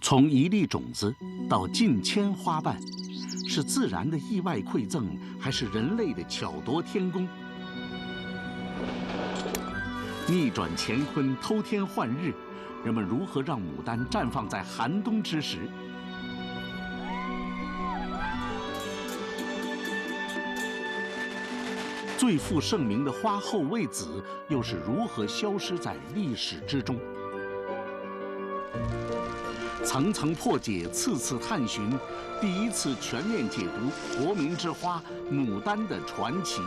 从一粒种子到近千花瓣，是自然的意外馈赠，还是人类的巧夺天工？逆转乾坤，偷天换日，人们如何让牡丹绽放在寒冬之时？最负盛名的花后卫子，又是如何消失在历史之中？层层破解，次次探寻，第一次全面解读国民之花牡丹的传奇。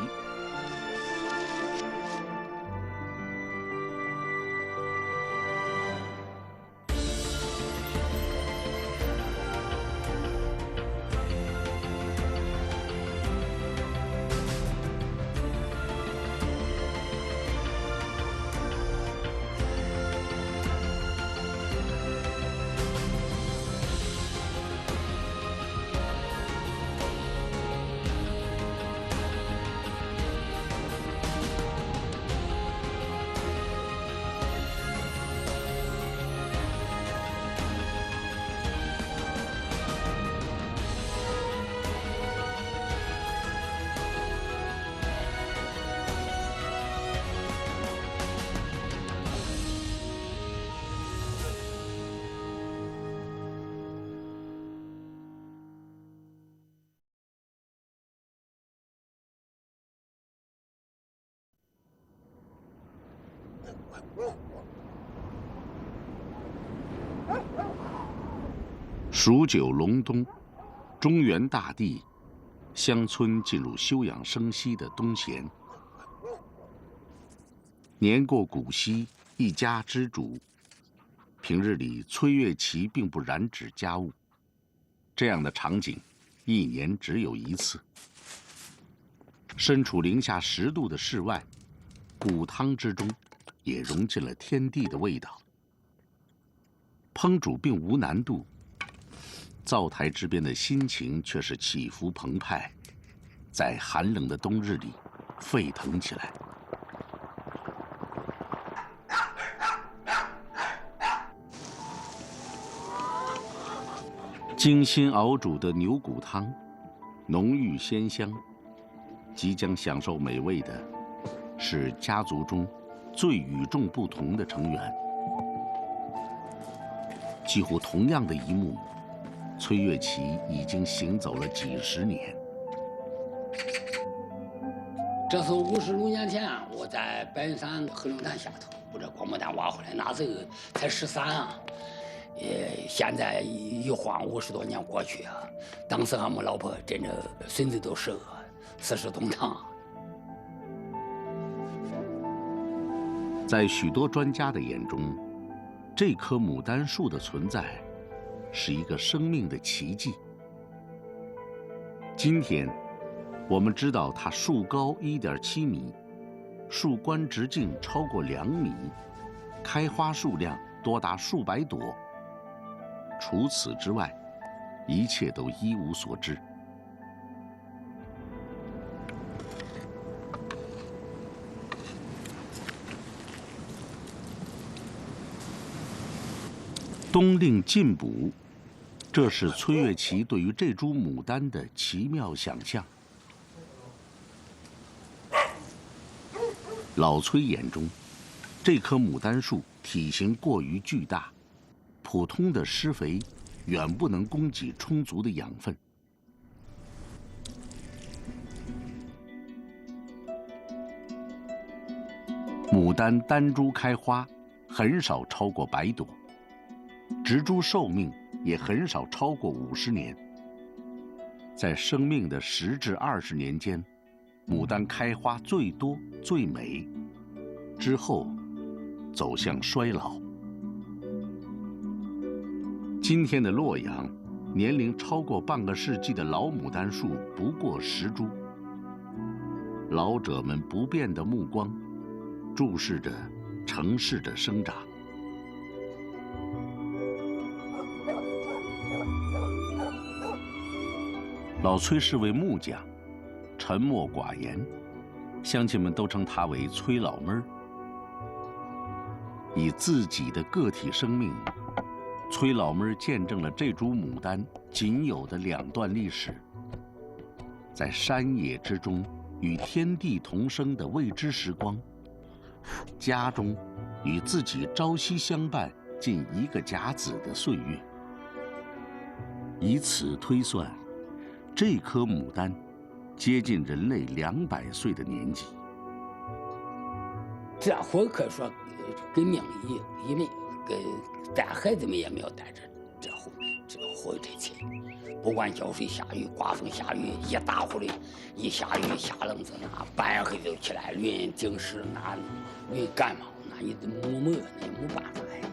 数九隆冬，中原大地，乡村进入休养生息的冬闲。年过古稀，一家之主，平日里崔月琪并不染指家务，这样的场景，一年只有一次。身处零下10度的室外，骨汤之中，也融进了天地的味道。烹煮并无难度，灶台之边的心情却是起伏澎湃，在寒冷的冬日里沸腾起来。精心熬煮的牛骨汤，浓郁鲜香。即将享受美味的，是家族中最与众不同的成员。几乎同样的一幕，崔月琪已经行走了几10年。这是56年前，我在白云山黑龙潭下头，我这广播蛋挖回来，那时候才13啊。现在一晃50多年过去啊，当时俺们老婆真的孙子都12个，40东堂。在许多专家的眼中，这棵牡丹树的存在是一个生命的奇迹。今天，我们知道它树高1.7米，树冠直径超过2米，开花数量多达数百朵。除此之外，一切都一无所知。冬令进补，这是崔月琪对于这株牡丹的奇妙想象。老崔眼中，这棵牡丹树体型过于巨大，普通的施肥远不能供给充足的养分。牡丹单株开花很少超过100朵，植株寿命也很少超过50年。在生命的10至20年间，牡丹开花最多最美，之后走向衰老。今天的洛阳，年龄超过半个世纪的老牡丹树不过10株。老者们不变的目光，注视着城市的生长。老崔是位木匠，沉默寡言，乡亲们都称他为崔老妹儿。以自己的个体生命崔老妹儿见证了这株牡丹仅有的2段历史：在山野之中与天地同生的未知时光，家中与自己朝夕相伴近1个甲子的岁月。以此推算，这棵牡丹接近人类200岁的年纪。这回可说跟命一没，跟带孩子们也没有带着这回这钱。不管浇水下雨、刮风下雨，一打呼噜，一下雨下冷子那半夜黑就起来抡井石，那抡干嘛？那你没办法呀。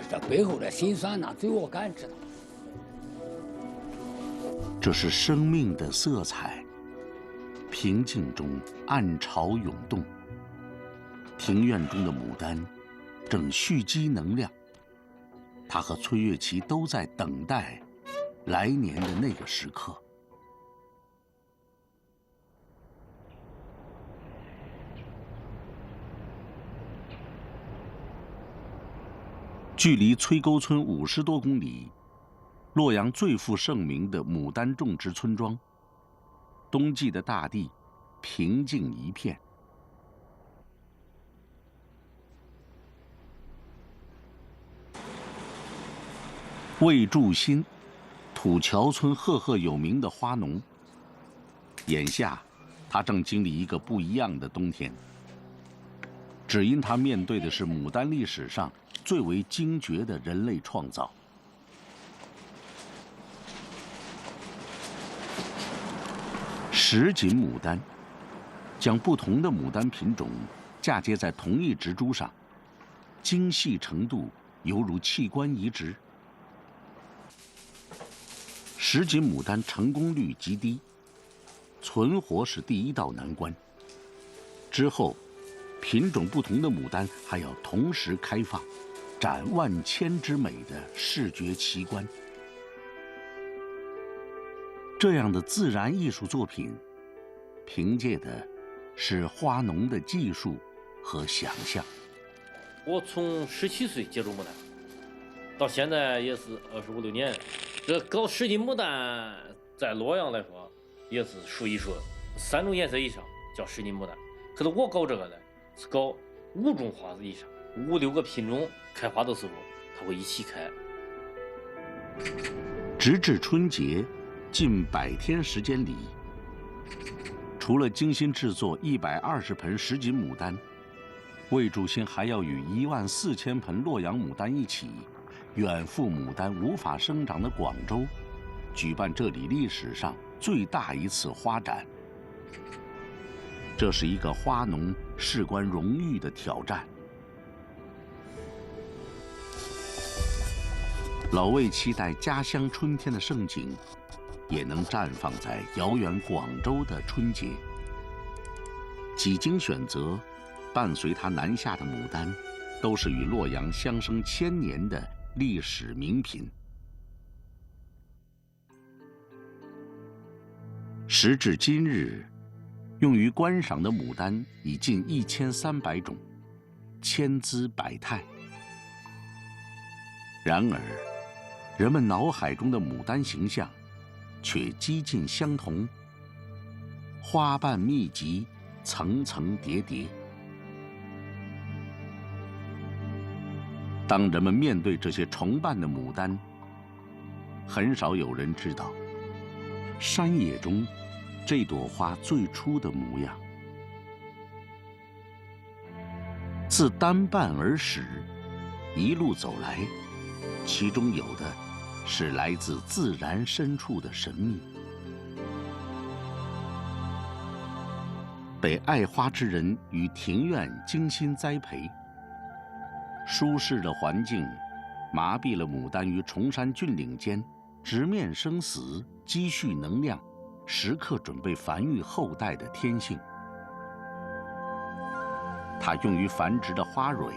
这背后的辛酸，那只有我敢知道。这是生命的色彩，平静中暗潮涌动。庭院中的牡丹正蓄积能量，它和崔月琪都在等待来年的那个时刻。距离崔沟村50多公里，洛阳最负盛名的牡丹种植村庄，冬季的大地平静一片。魏祝新，土桥村赫赫有名的花农。眼下，他正经历一个不一样的冬天。只因他面对的是牡丹历史上最为惊绝的人类创造。什锦牡丹，将不同的牡丹品种嫁接在同一植株上，精细程度犹如器官移植。什锦牡丹成功率极低，存活是第一道难关。之后，品种不同的牡丹还要同时开放，展万千之美的视觉奇观。这样的自然艺术作品，凭借的是花农的技术和想象。我从17岁接触牡丹，到现在也是25、6年。这搞什锦牡丹在洛阳来说，也是数一数3种颜色以上叫什锦牡丹。可是我搞这个呢，是搞5种花以上，5、6个品种开花的时候，它会一起开。直至春节，近100天时间里，除了精心制作120盆什锦牡丹，魏祝新还要与14000盆洛阳牡丹一起，远赴牡丹无法生长的广州，举办这里历史上最大一次花展。这是一个花农事关荣誉的挑战。老魏期待家乡春天的盛景，也能绽放在遥远广州的春节。几经选择，伴随他南下的牡丹，都是与洛阳相生1000年的历史名品。时至今日，用于观赏的牡丹已近1300种，千姿百态。然而，人们脑海中的牡丹形象，却几近相同。花瓣密集，层层叠叠。当人们面对这些重瓣的牡丹，很少有人知道，山野中这朵花最初的模样。自单瓣而始，一路走来，其中有的是来自自然深处的神秘。被爱花之人与庭院精心栽培，舒适的环境麻痹了牡丹于崇山峻岭间直面生死、积蓄能量、时刻准备繁育后代的天性。它用于繁殖的花蕊，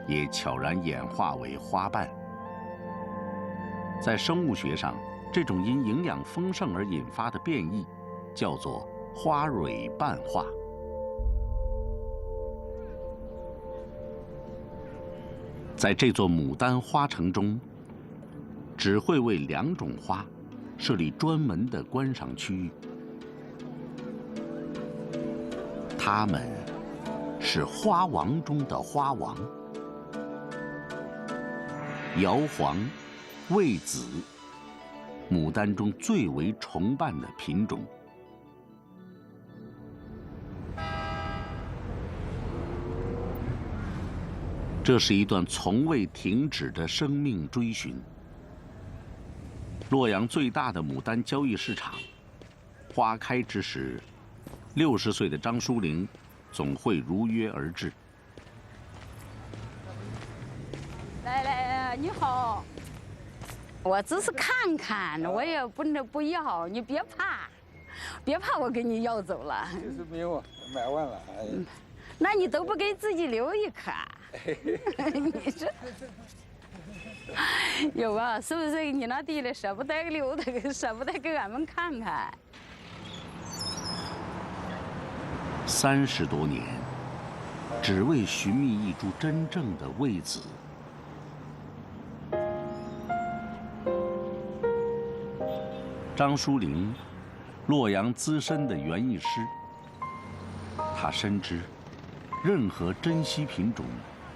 也悄然演化为花瓣。在生物学上，这种因营养丰盛而引发的变异，叫做花蕊瓣化。在这座牡丹花城中，只会为2种花设立专门的观赏区域。它们是花王中的花王，姚黄、魏紫，牡丹中最为崇拜的品种。这是一段从未停止的生命追寻。洛阳最大的牡丹交易市场，花开之时，60岁的张淑玲总会如约而至。来，你好。我只是看看，我也不要，你别怕，我给你要走了。就是没有，买完了。哎，那你都不给自己留一颗？你这有啊？是不是你那地里舍不得留的，舍不得给俺们看看？30多年，只为寻觅一株真正的魏紫。张淑玲，洛阳资深的园艺师，他深知，任何珍稀品种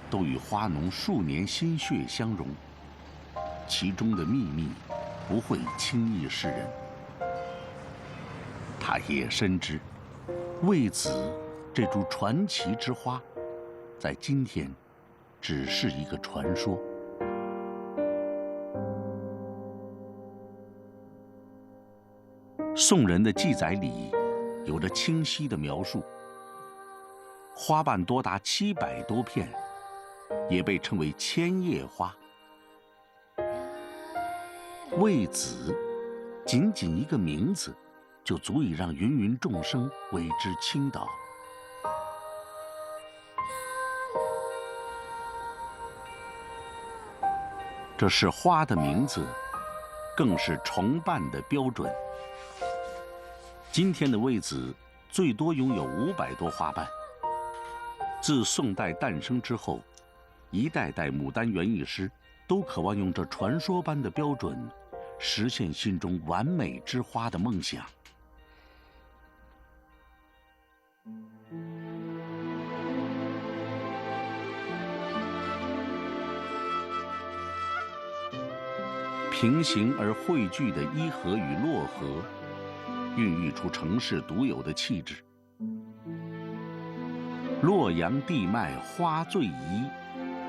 都与花农数年心血相融，其中的秘密不会轻易示人。他也深知，魏紫这株传奇之花，在今天只是一个传说。宋人的记载里有着清晰的描述，花瓣多达700多片，也被称为千叶花。魏紫，仅仅一个名字，就足以让芸芸众生为之倾倒。这是花的名字，更是崇拜的标准。今天的魏紫最多拥有500多花瓣。自宋代诞生之后，一代代牡丹园艺师都渴望用这传说般的标准，实现心中完美之花的梦想。平行而汇聚的伊河与洛河，孕育出城市独有的气质。洛阳地脉花最宜，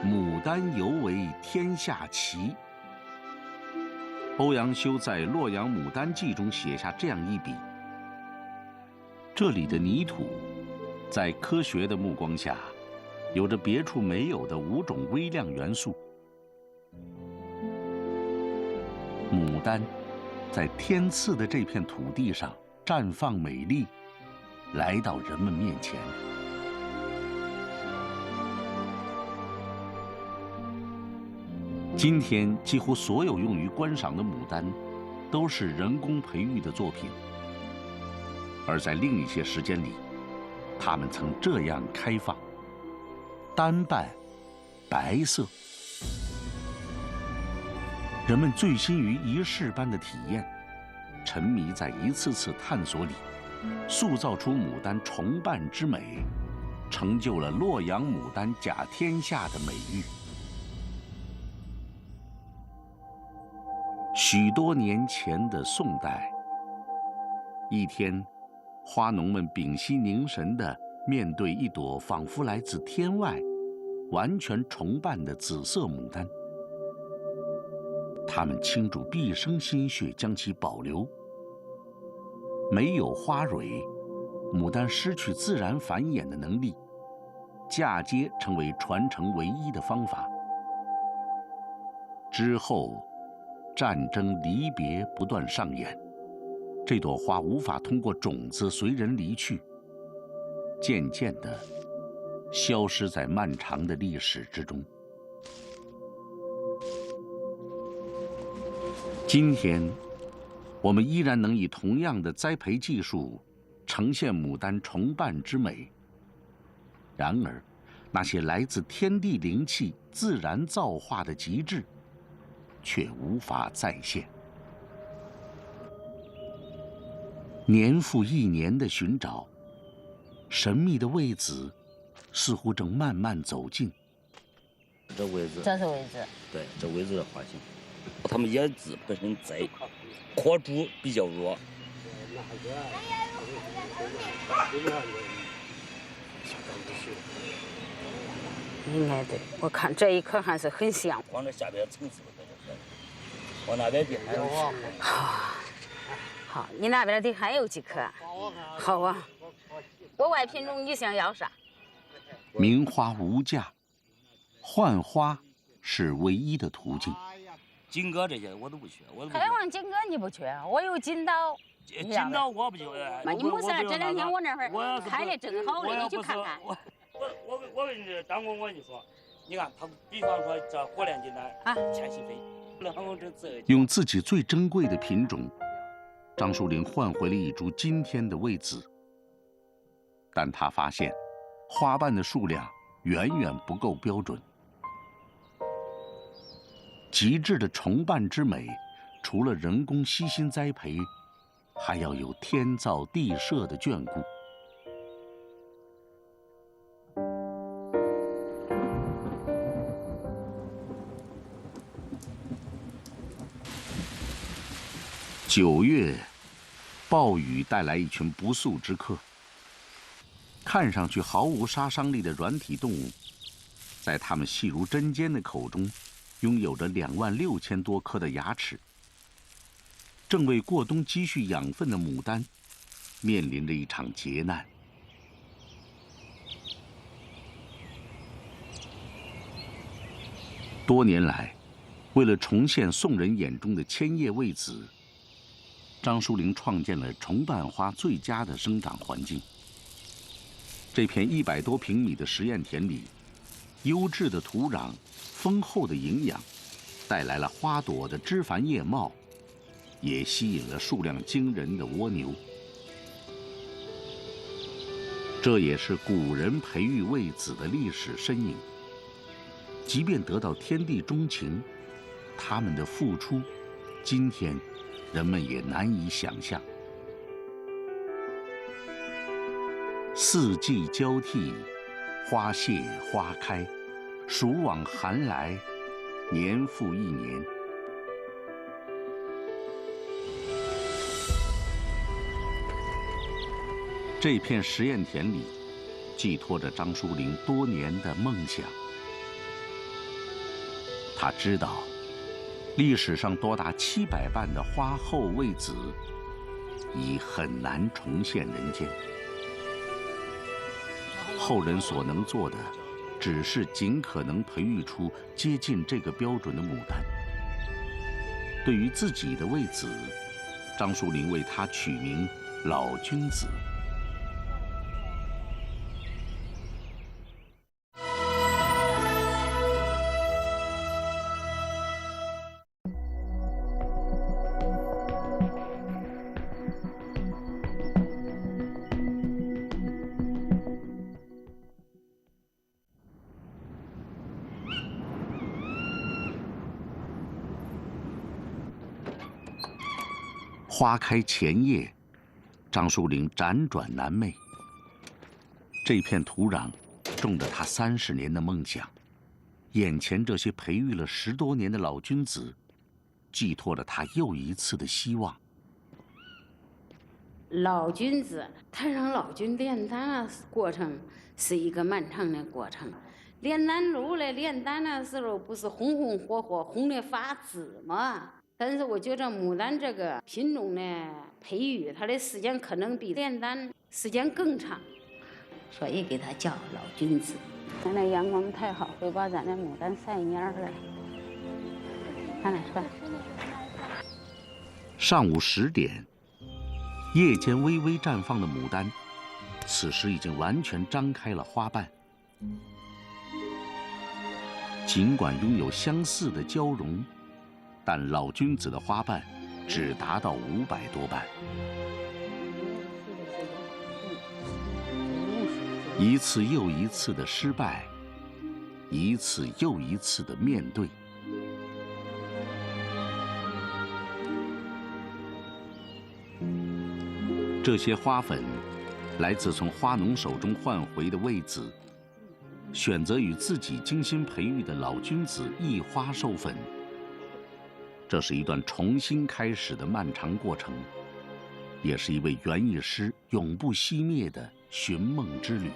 牡丹尤为天下奇。欧阳修在《洛阳牡丹记》中写下这样一笔：这里的泥土，在科学的目光下，有着别处没有的5种微量元素。牡丹在天赐的这片土地上绽放美丽，来到人们面前。今天几乎所有用于观赏的牡丹，都是人工培育的作品，而在另一些时间里，它们曾这样开放：单瓣，白色。人们醉心于仪式般的体验，沉迷在一次次探索里，塑造出牡丹重瓣之美，成就了洛阳牡丹甲天下的美誉。许多年前的宋代，一天，花农们屏息凝神地面对一朵仿佛来自天外、完全重瓣的紫色牡丹。他们倾注毕生心血将其保留。没有花蕊，牡丹失去自然繁衍的能力，嫁接成为传承唯一的方法。之后，战争离别不断上演，这朵花无法通过种子随人离去，渐渐地消失在漫长的历史之中。今天，我们依然能以同样的栽培技术，呈现牡丹重瓣之美。然而，那些来自天地灵气自然造化的极致，却无法再现。年复一年的寻找，神秘的位子似乎正慢慢走近。这位置，这是位置。对，这位置的花型，它们叶子本身在壳柱比较弱。应该对，我看这一颗还是很像。往这下边层次的往那边地还有。好，你那边的还有几颗？好啊。国外品种你想要啥？名花无价，换花是唯一的途径。金戈这些我都不缺，开往金戈你不缺，我有金刀。金刀我不缺。那你没事，这2天我那会儿开的正好的，你去看看。我跟你张工，我跟你说，你看他，比方说这火炼金丹啊，千禧飞，用自己最珍贵的品种，张树林换回了一株今天的位子。但他发现，花瓣的数量远远不够标准。极致的重瓣之美，除了人工悉心栽培，还要有天造地设的眷顾。9月，暴雨带来一群不速之客。看上去毫无杀伤力的软体动物，在它们细如针尖的口中，拥有着26000多颗的牙齿。正为过冬积蓄养分的牡丹，面临着一场劫难。多年来，为了重现宋人眼中的千叶味子，张树林创建了重瓣花最佳的生长环境。这片100多平米的实验田里，优质的土壤、丰厚的营养，带来了花朵的枝繁叶茂，也吸引了数量惊人的蜗牛。这也是古人培育味子的历史身影。即便得到天地钟情，他们的付出，今天人们也难以想象。四季交替，花谢花开，暑往寒来，年复一年。这片实验田里，寄托着张树林多年的梦想。他知道，历史上多达700瓣的花后味子，已很难重现人间。后人所能做的，只是尽可能培育出接近这个标准的牡丹。对于自己的味子，张树林为它取名“老君子”。花开前夜，张树林辗转难寐。这片土壤，种着他30年的梦想。眼前这些培育了10多年的老君子，寄托了他又一次的希望。老君子，他让老君炼丹的过程是一个漫长的过程。炼丹炉来炼丹的时候，不是红红火火，红的发紫吗？但是我觉着牡丹这个品种呢，培育它的时间可能比炼丹时间更长，所以给它叫老君子。现在阳光太好，会把咱的牡丹晒蔫了。看来是吧？上午10点，夜间微微绽放的牡丹，此时已经完全张开了花瓣。尽管拥有相似的交融，但老君子的花瓣只达到500多瓣。一次又一次的失败，一次又一次的面对。这些花粉来自从花农手中换回的味子，选择与自己精心培育的老君子异花授粉。这是一段重新开始的漫长过程，也是一位园艺师永不熄灭的寻梦之旅。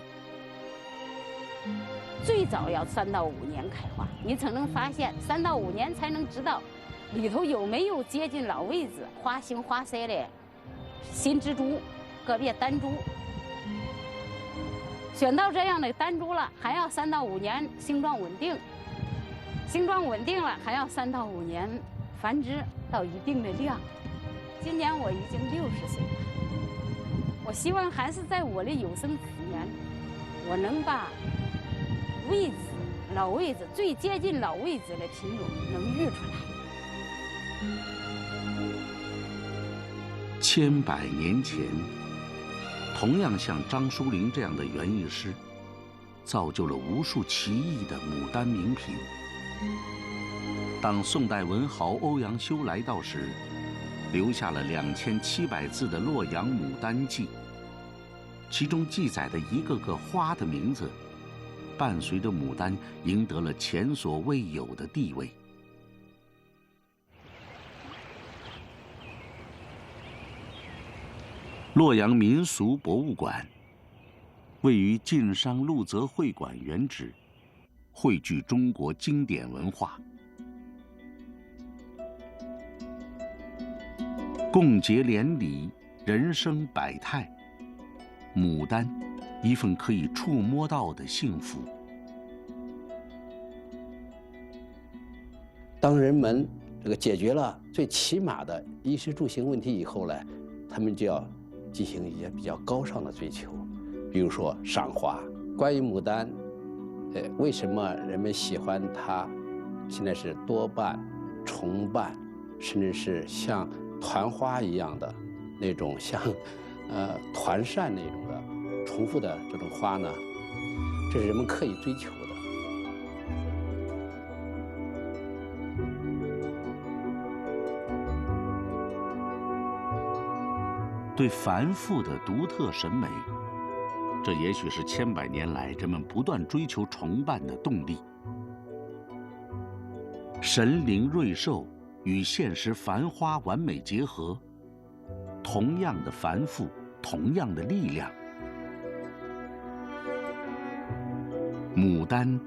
最早要3到5年开花，你才能发现3到5年才能知道里头有没有接近老位子、花形花色的新植株、个别单株。选到这样的单株了，还要3到5年形状稳定，形状稳定了还要3到5年繁殖到一定的量。今年我已经60岁了，我希望还是在我的有生之年，我能把位子、老位子最接近老位子的品种能育出来。千百年前，同样像张书玲这样的园艺师，造就了无数奇异的牡丹名品。当宋代文豪欧阳修来到时，留下了2700字的《洛阳牡丹记》，其中记载的一个个花的名字，伴随着牡丹赢得了前所未有的地位。洛阳民俗博物馆位于晋商陆泽会馆原址，汇聚中国经典文化。共结连理，人生百态。牡丹，一份可以触摸到的幸福。当人们这个解决了最起码的衣食住行问题以后呢，他们就要进行一些比较高尚的追求，比如说赏花。关于牡丹，为什么人们喜欢它？现在是多瓣、重瓣，甚至是像团花一样的那种像团扇那种的重复的这种花呢，这是人们刻意追求的。对繁复的独特审美，这也许是千百年来人们不断追求重瓣的动力。神灵瑞兽与现实繁花完美结合，同样的繁复，同样的力量。牡丹，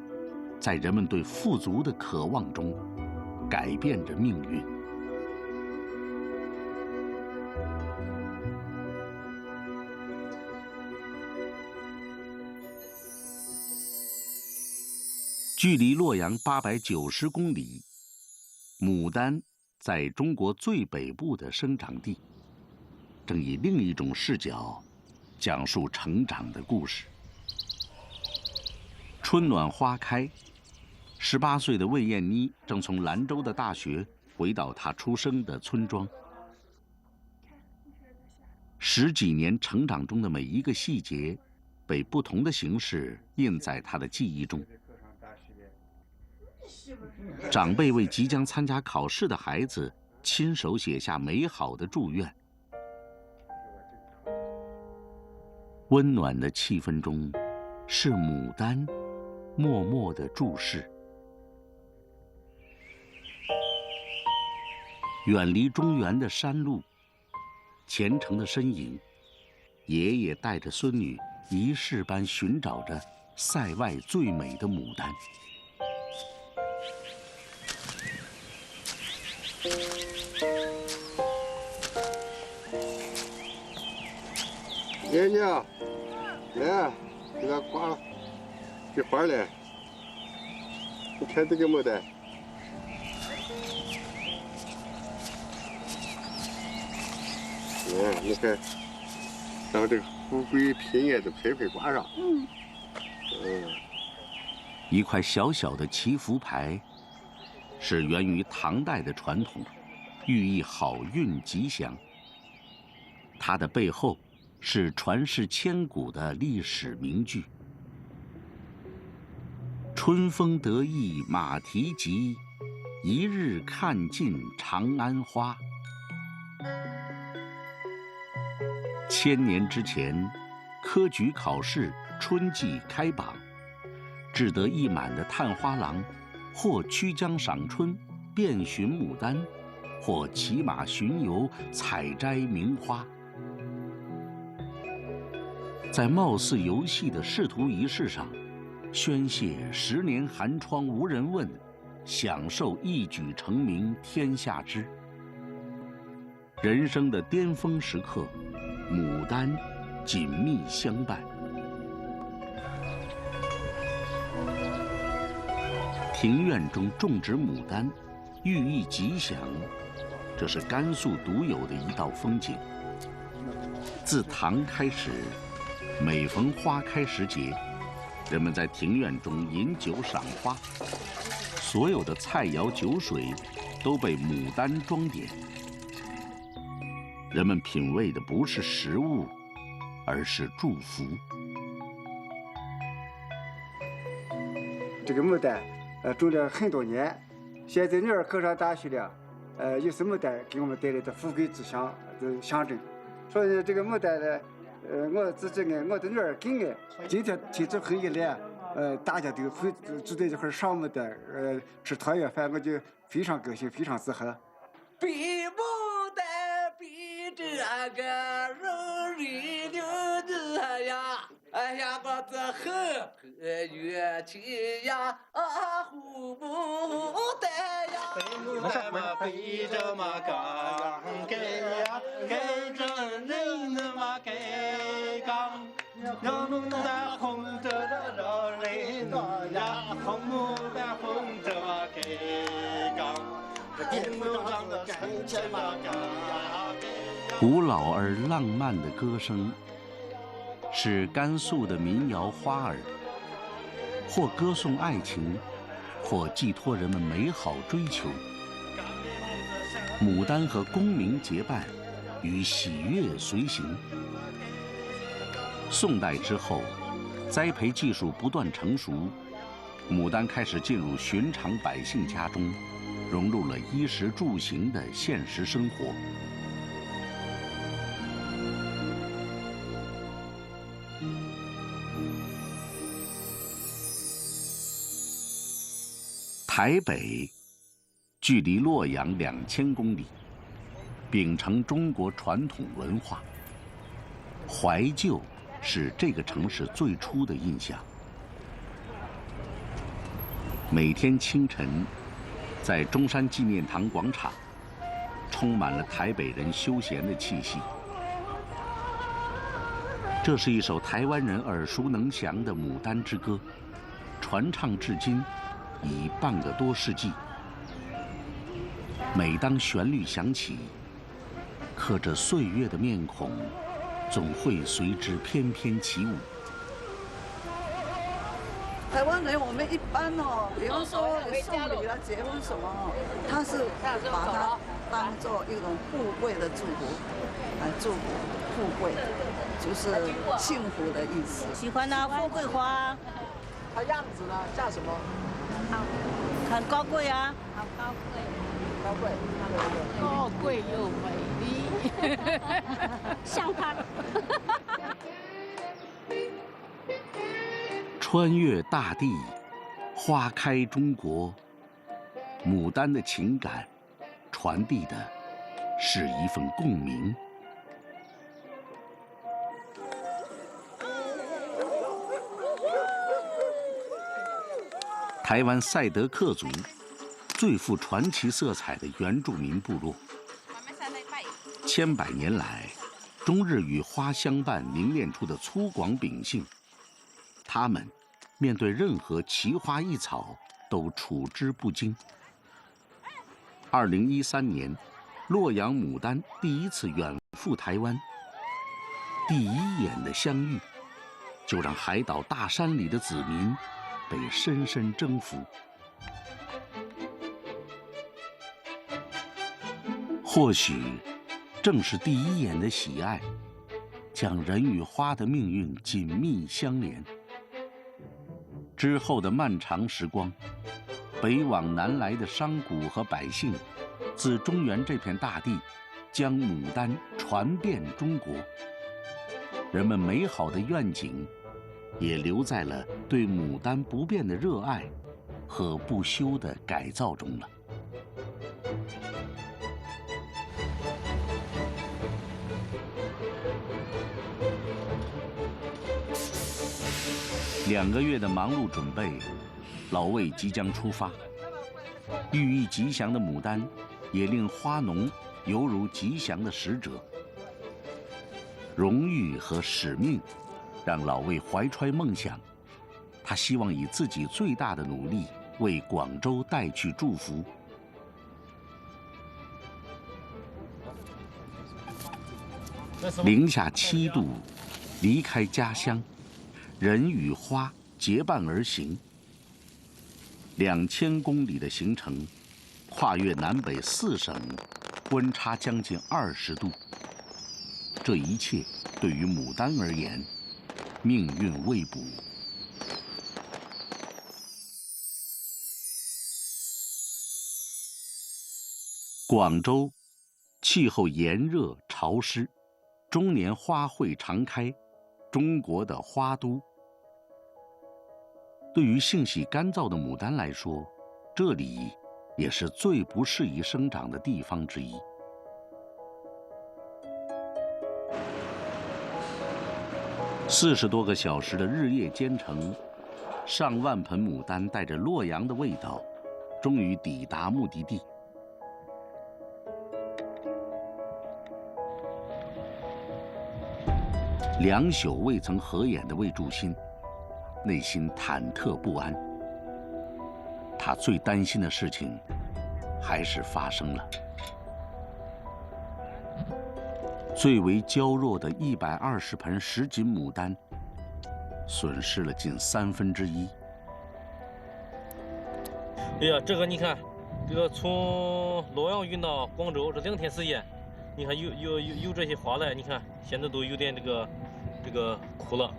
在人们对富足的渴望中，改变着命运。距离洛阳890公里，牡丹在中国最北部的生长地，正以另一种视角讲述成长的故事。春暖花开，18岁的魏燕妮正从兰州的大学回到她出生的村庄。10几年成长中的每一个细节，被不同的形式印在她的记忆中。长辈为即将参加考试的孩子亲手写下美好的祝愿。温暖的气氛中，是牡丹默默的注视。远离中原的山路，虔诚的身影，爷爷带着孙女仪式般寻找着塞外最美的牡丹。爷娘，来，给咱挂菊花来。你看这个牡丹，你看，让这个富贵平安的配挂上。一块小小的祈福牌，是源于唐代的传统，寓意好运吉祥。它的背后是传世千古的历史名句。春风得意马蹄疾，一日看尽长安花。1000年之前，科举考试春季开榜，志得意满的探花郎，或曲江赏春，遍寻牡丹，或骑马巡游，采摘名花。在貌似游戏的仕途仪式上，宣泄10年寒窗无人问，享受一举成名天下知。人生的巅峰时刻，牡丹紧密相伴。庭院中种植牡丹，寓意吉祥，这是甘肃独有的一道风景。自唐开始，每逢花开时节，人们在庭院中饮酒赏花，所有的菜肴酒水都被牡丹装点。人们品味的不是食物，而是祝福。这个牡丹，种了很多年，现在女儿考上大学了，又是牡丹给我们带来的富贵之象的象征。所以这个牡丹呢，我自己爱，我的女儿更爱。今天天气很热了，大家都会住在一块赏牡丹，吃团圆饭，我就非常高兴，非常自豪。比牡丹比这个人里牛子呀，哎呀，我这很乐器呀，护牡丹呀。牡丹嘛，背着嘛刚给呀，给着人的嘛给刚，要牡丹红着的让人暖呀，红牡丹红着嘛给刚，红牡丹的春天嘛刚。古老而浪漫的歌声，是甘肃的民谣花儿，或歌颂爱情，或寄托人们美好追求。牡丹和功名结伴，与喜悦随行。宋代之后，栽培技术不断成熟，牡丹开始进入寻常百姓家中，融入了衣食住行的现实生活。台北距离洛阳2000公里，秉承中国传统文化，怀旧是这个城市最初的印象。每天清晨，在中山纪念堂广场，充满了台北人休闲的气息。这是一首台湾人耳熟能详的《牡丹之歌》，传唱至今已半个多世纪。每当旋律响起，刻着岁月的面孔总会随之翩翩起舞。台湾人我们一般比方说送礼啊、结婚什么他是把它当做一种富贵的祝福，来祝福富贵，就是幸福的意思。喜欢啊，富贵花。它样子呢，像什么？很高贵啊。好高贵。高贵。高贵又美丽。像它。穿越大地，花开中国，牡丹的情感传递的是一份共鸣。台湾赛德克族，最富传奇色彩的原住民部落，千百年来，终日与花相伴，凝练出的粗犷秉性，他们面对任何奇花异草都处之不惊。2013年，洛阳牡丹第一次远赴台湾，第一眼的相遇，就让海岛大山里的子民被深深征服。或许正是第一眼的喜爱，将人与花的命运紧密相连。之后的漫长时光，北往南来的商贾和百姓，自中原这片大地，将牡丹传遍中国。人们美好的愿景，也留在了对牡丹不变的热爱和不休的改造中了。2个月的忙碌准备，老魏即将出发。寓意吉祥的牡丹，也令花农犹如吉祥的使者。荣誉和使命，让老魏怀揣梦想。他希望以自己最大的努力，为广州带去祝福。零下7度，离开家乡，人与花结伴而行。2000公里的行程，跨越南北4省，温差将近20度。这一切对于牡丹而言，命运未卜。广州，气候炎热潮湿，终年花卉常开，中国的花都。对于性喜干燥的牡丹来说，这里也是最不适宜生长的地方之一。40多个小时的日夜兼程，上万盆牡丹带着洛阳的味道，终于抵达目的地。2宿未曾合眼的魏祝新，内心忐忑不安。他最担心的事情，还是发生了。最为娇弱的120盆什锦牡丹，损失了近1/3。哎呀，这个你看，这个从洛阳运到广州这2天时间，你看有这些花来，你看现在都有点这个枯了。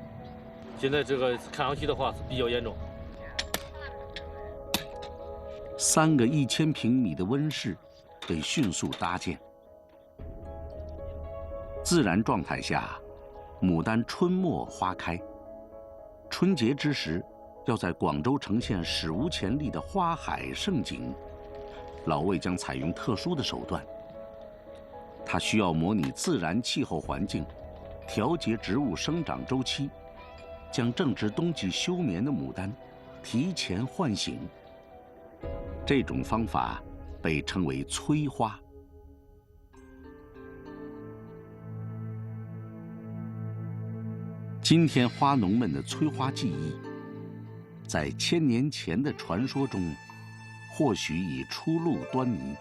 现在这个看上去的话是比较严重。3个1000平米的温室被迅速搭建。自然状态下，牡丹春末花开。春节之时，要在广州呈现史无前例的花海盛景，老魏将采用特殊的手段。他需要模拟自然气候环境，调节植物生长周期，将正值冬季休眠的牡丹提前唤醒。这种方法被称为催花。今天花农们的催花技艺，在1000年前的传说中，或许已初露端倪。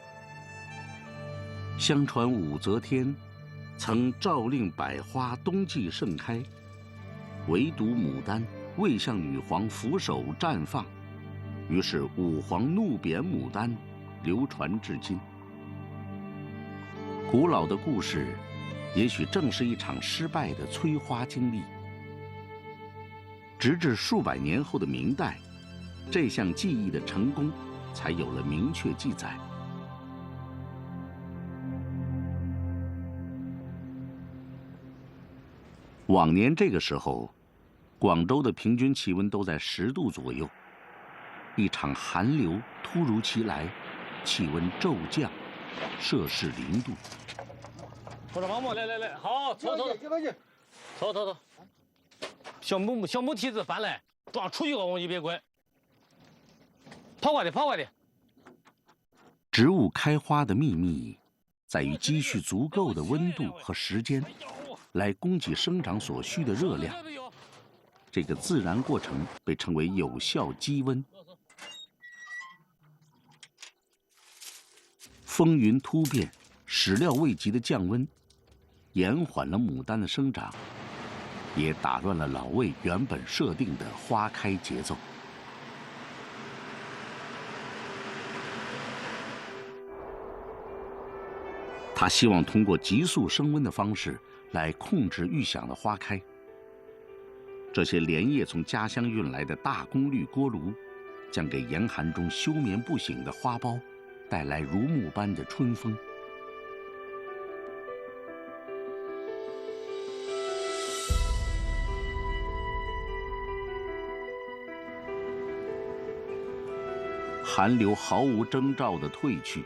相传武则天曾诏令百花冬季盛开，唯独牡丹未向女皇俯首绽放，于是武皇怒贬牡丹，流传至今。古老的故事，也许正是一场失败的催花经历。直至数百年后的明代，这项技艺的成功才有了明确记载。往年这个时候，广州的平均气温都在10度左右。一场寒流突如其来，气温骤降，摄氏0度。我说王某，来，好，走。小木梯子搬来，撞出去了我就别滚。跑快点。植物开花的秘密，在于积蓄足够的温度和时间，来供给生长所需的热量。这个自然过程被称为有效积温。风云突变，始料未及的降温，延缓了牡丹的生长，也打乱了老魏原本设定的花开节奏。他希望通过急速升温的方式来控制预想的花开。这些连夜从家乡运来的大功率锅炉，将给严寒中休眠不醒的花苞带来如沐般的春风。寒流毫无征兆地退去，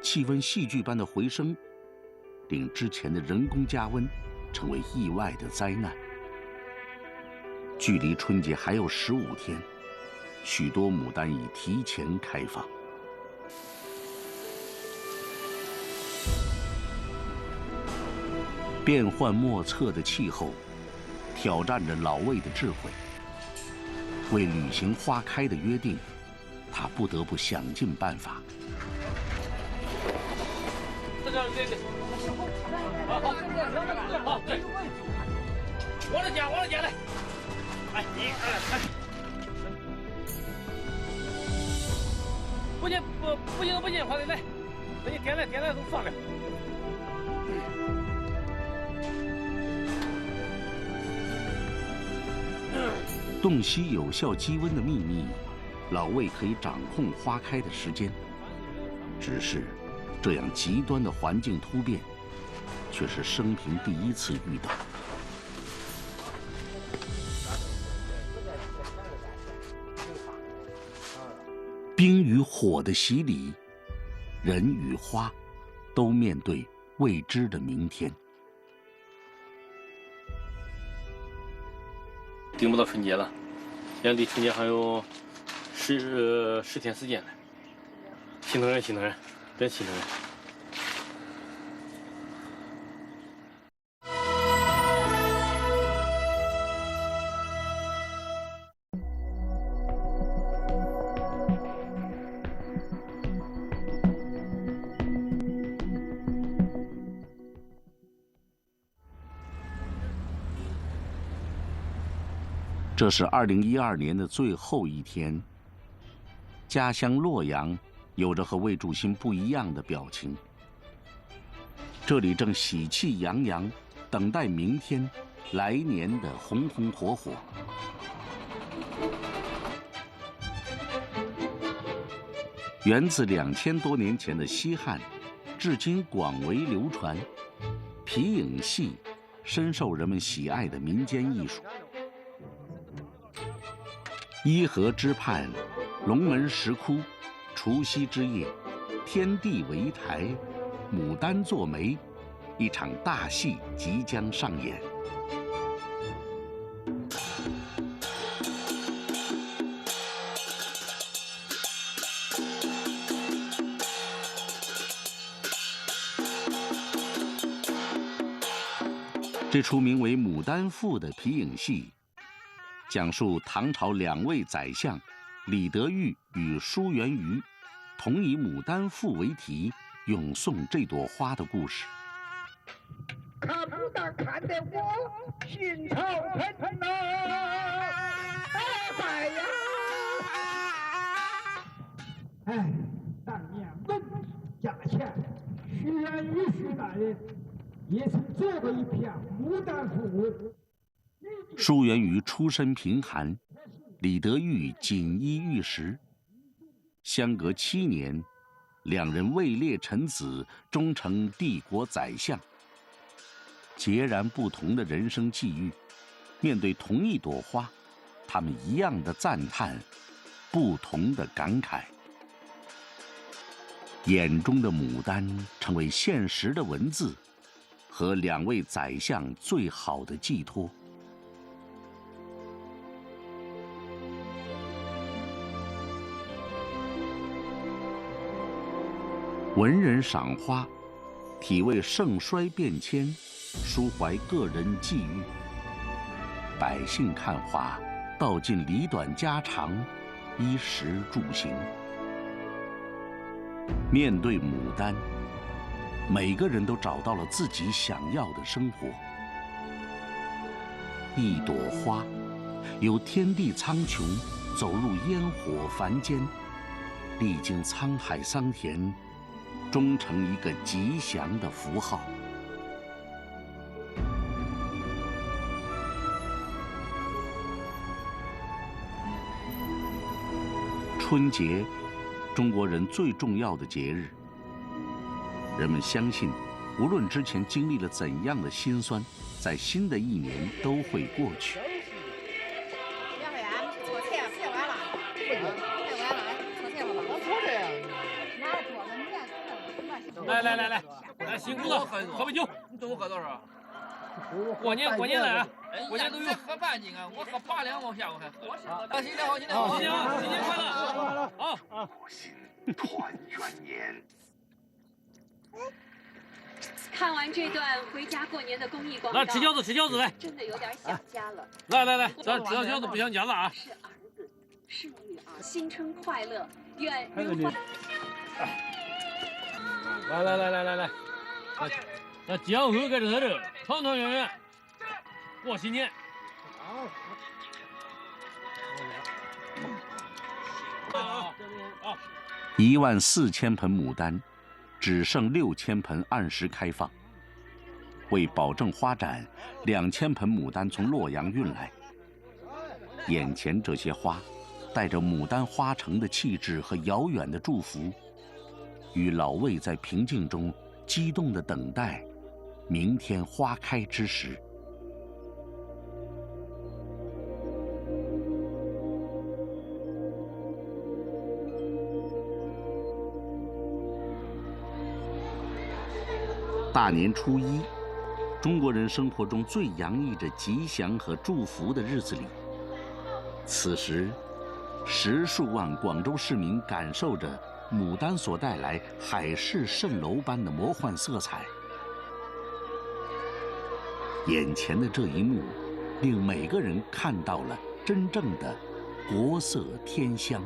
气温戏剧般的回升，令之前的人工加温成为意外的灾难。距离春节还有15天，许多牡丹已提前开放。变幻莫测的气候，挑战着老魏的智慧。为履行花开的约定，他不得不想尽办法。对，好，对，往这捡来。来，1、2、3。不行，快点来，把你点来都放了。洞悉有效积温的秘密，老魏可以掌控花开的时间。只是，这样极端的环境突变，却是生平第一次遇到。冰与火的洗礼，人与花都面对未知的明天。顶不到春节了，现在离春节还有10天时间了。心疼人，真心疼人。这是2012年的最后一天，家乡洛阳有着和魏祝新不一样的表情。这里正喜气洋洋，等待明天、来年的红红火火。源自2000多年前的西汉，至今广为流传。皮影戏深受人们喜爱的民间艺术。伊河之畔，龙门石窟，除夕之夜，天地为台，牡丹作媒，一场大戏即将上演。这出名为《牡丹赋》的皮影戏，讲述唐朝2位宰相李德裕与舒元瑜同以《牡丹赋》为题咏颂这朵花的故事。看不但看得我心潮喷呐，哎呀！哎，当年文价钱，徐元瑜徐大人也曾做过一篇《牡丹赋》。舒元瑜出身贫寒，李德裕锦衣玉食，相隔7年，2人位列臣子，终成帝国宰相。截然不同的人生际遇，面对同一朵花，他们一样的赞叹，不同的感慨。眼中的牡丹成为现实的文字，和2位宰相最好的寄托。文人赏花，体味盛衰变迁，抒怀个人际遇；百姓看花，道尽理短家常，衣食住行。面对牡丹，每个人都找到了自己想要的生活。一朵花，由天地苍穹走入烟火凡间，历经沧海桑田，终成一个吉祥的符号。春节，中国人最重要的节日。人们相信，无论之前经历了怎样的辛酸，在新的一年都会过去。来，辛苦了，喝杯酒。你中午喝多少？过年了啊！过年都有。喝半斤啊！我喝8两，我下午还喝。新年好，新年快乐！好。团圆年。看完这段回家过年的公益广告，来吃饺子来。真的有点想家了。来，咱吃饺子不想家了啊！是儿子，是女儿，新春快乐，愿人欢。来，那江河盖着在这，团团圆圆，过新年。14000盆牡丹，只剩6000盆按时开放。为保证花展，2000盆牡丹从洛阳运来。眼前这些花，带着牡丹花城的气质和遥远的祝福。与老魏在平静中激动地等待明天花开之时。大年初一，中国人生活中最洋溢着吉祥和祝福的日子里，此时10数万广州市民感受着牡丹所带来海市蜃楼般的魔幻色彩。眼前的这一幕，令每个人看到了真正的国色天香。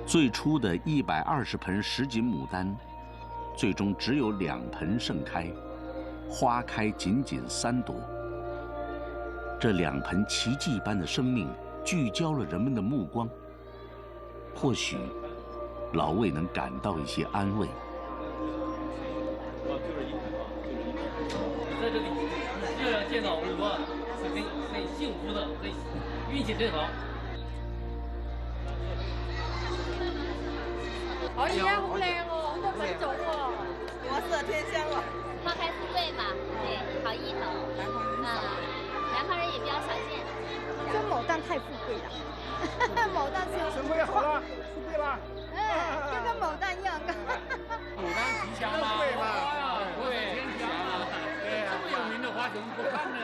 最初的120盆什锦牡丹，最终只有2盆盛开，花开仅仅3朵。这2盆奇迹般的生命聚焦了人们的目光，或许老魏能感到一些安慰。在这里这样见到我是很幸福的，很运气真好。好烟红嘞哦，红的很重哦，国色天香了。花开富贵嘛，对，好意头。南方人也比较少见。这牡丹太富贵了，牡丹是生活也好了，富贵了。就跟牡丹一样。牡丹吉祥嘛，对吧？对，天香啊，对，这么有名的花怎么不看呢？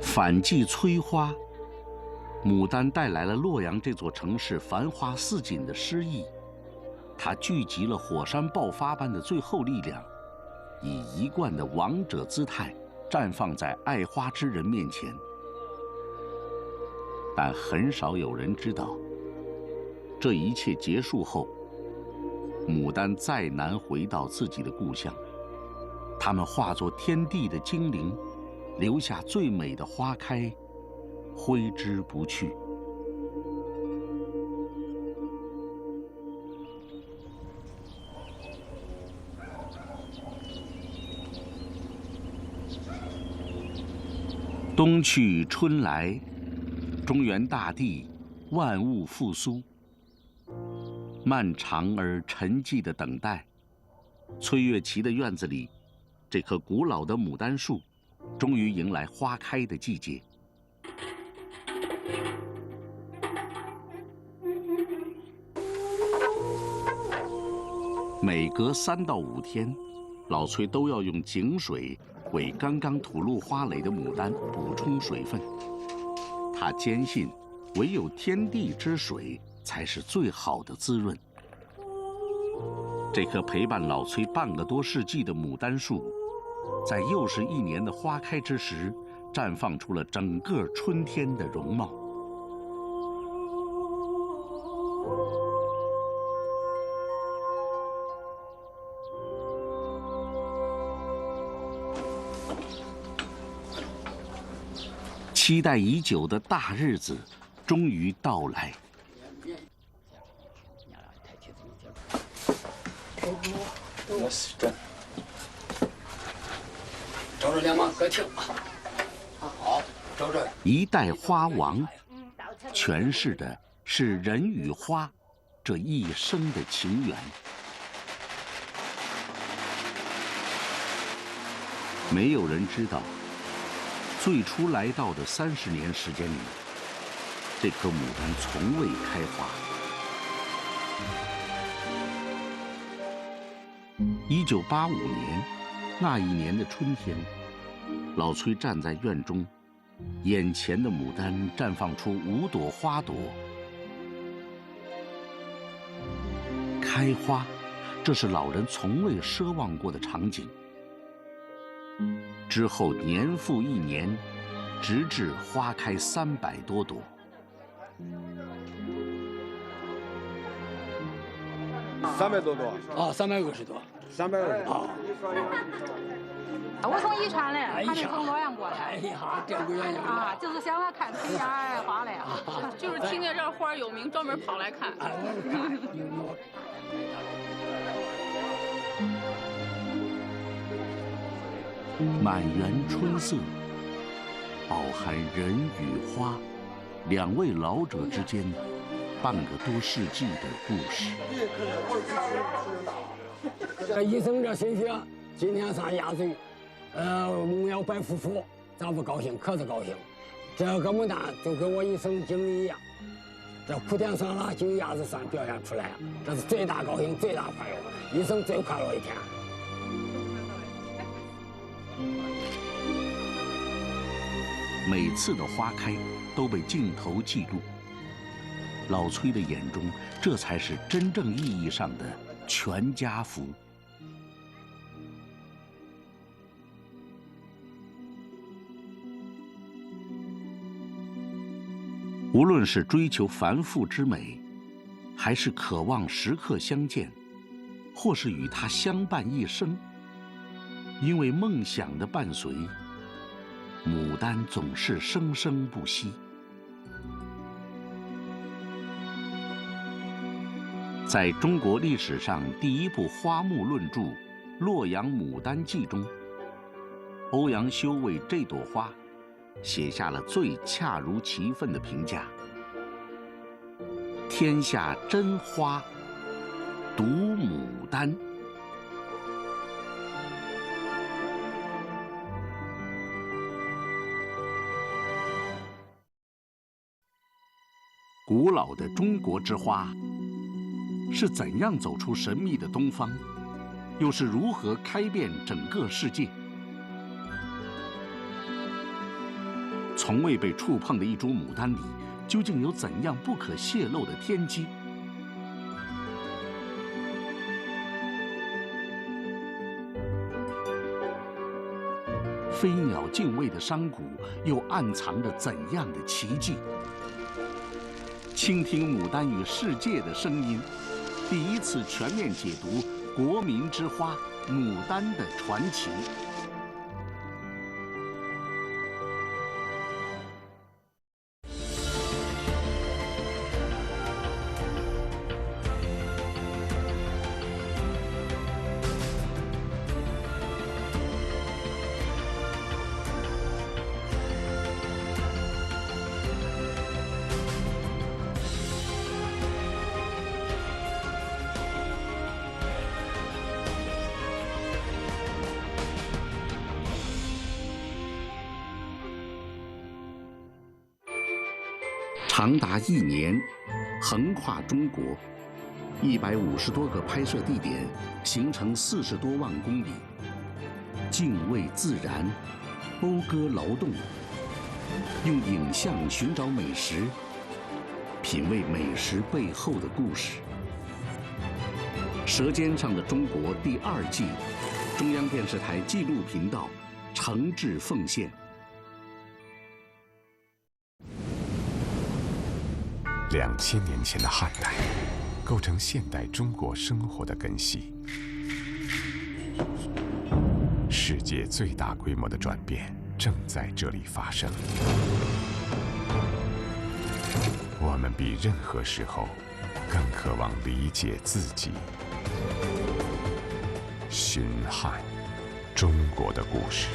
反季催花，牡丹带来了洛阳这座城市繁花似锦的诗意，它聚集了火山爆发般的最后力量，以一贯的王者姿态绽放在爱花之人面前。但很少有人知道，这一切结束后，牡丹再难回到自己的故乡，它们化作天地的精灵，留下最美的花开，挥之不去。冬去春来，中原大地万物复苏。漫长而沉寂的等待，崔月琪的院子里，这棵古老的牡丹树终于迎来花开的季节。每隔3到5天，老崔都要用井水为刚刚吐露花蕾的牡丹补充水分。他坚信，唯有天地之水才是最好的滋润。这棵陪伴老崔半个多世纪的牡丹树，在又是一年的花开之时，绽放出了整个春天的容貌。期待已久的大日子终于到来。找着两把歌厅。好，找着。一代花王，诠释的是人与花这一生的情缘。没有人知道，最初来到的30年时间里，这棵牡丹从未开花。1985年，那一年的春天，老崔站在院中，眼前的牡丹绽放出5朵花朵，开花，这是老人从未奢望过的场景。之后年复一年，直至花开300多朵。300多朵啊，350多，350啊。我从宜川来，他是从洛阳过来。哎呀，这不远啊，就是想来看陈家爱花来啊，就是听见这花有名，专门跑来看。满园春色，饱含人与花2位老者之间半个多世纪的故事。医生这心血，今天上压岁，我们要拜夫妇，咱不高兴，可是高兴。这个牡丹就跟我一生经历一样，这苦甜酸辣就鸭子山表现出来，这是最大高兴、最大快乐，一生最快乐一天。每次的花开都被镜头记录，老崔的眼中，这才是真正意义上的全家福。无论是追求繁复之美，还是渴望时刻相见，或是与他相伴一生，因为梦想的伴随，牡丹总是生生不息。在中国历史上第一部花木论著《洛阳牡丹记》中，欧阳修为这朵花写下了最恰如其分的评价：天下真花，独牡丹。古老的中国之花是怎样走出神秘的东方，又是如何开遍整个世界？从未被触碰的一株牡丹里，究竟有怎样不可泄露的天机？飞鸟尽味的山谷，又暗藏着怎样的奇迹？倾听牡丹与世界的声音，第一次全面解读国民之花牡丹的传奇。长达1年，横跨中国，150多个拍摄地点，行程40多万公里，敬畏自然，讴歌劳动，用影像寻找美食，品味美食背后的故事。《舌尖上的中国》第2季，中央电视台纪录频道诚挚奉献。2000年前的汉代，构成现代中国生活的根系。世界最大规模的转变正在这里发生。我们比任何时候更渴望理解自己。寻汉，中国的故事。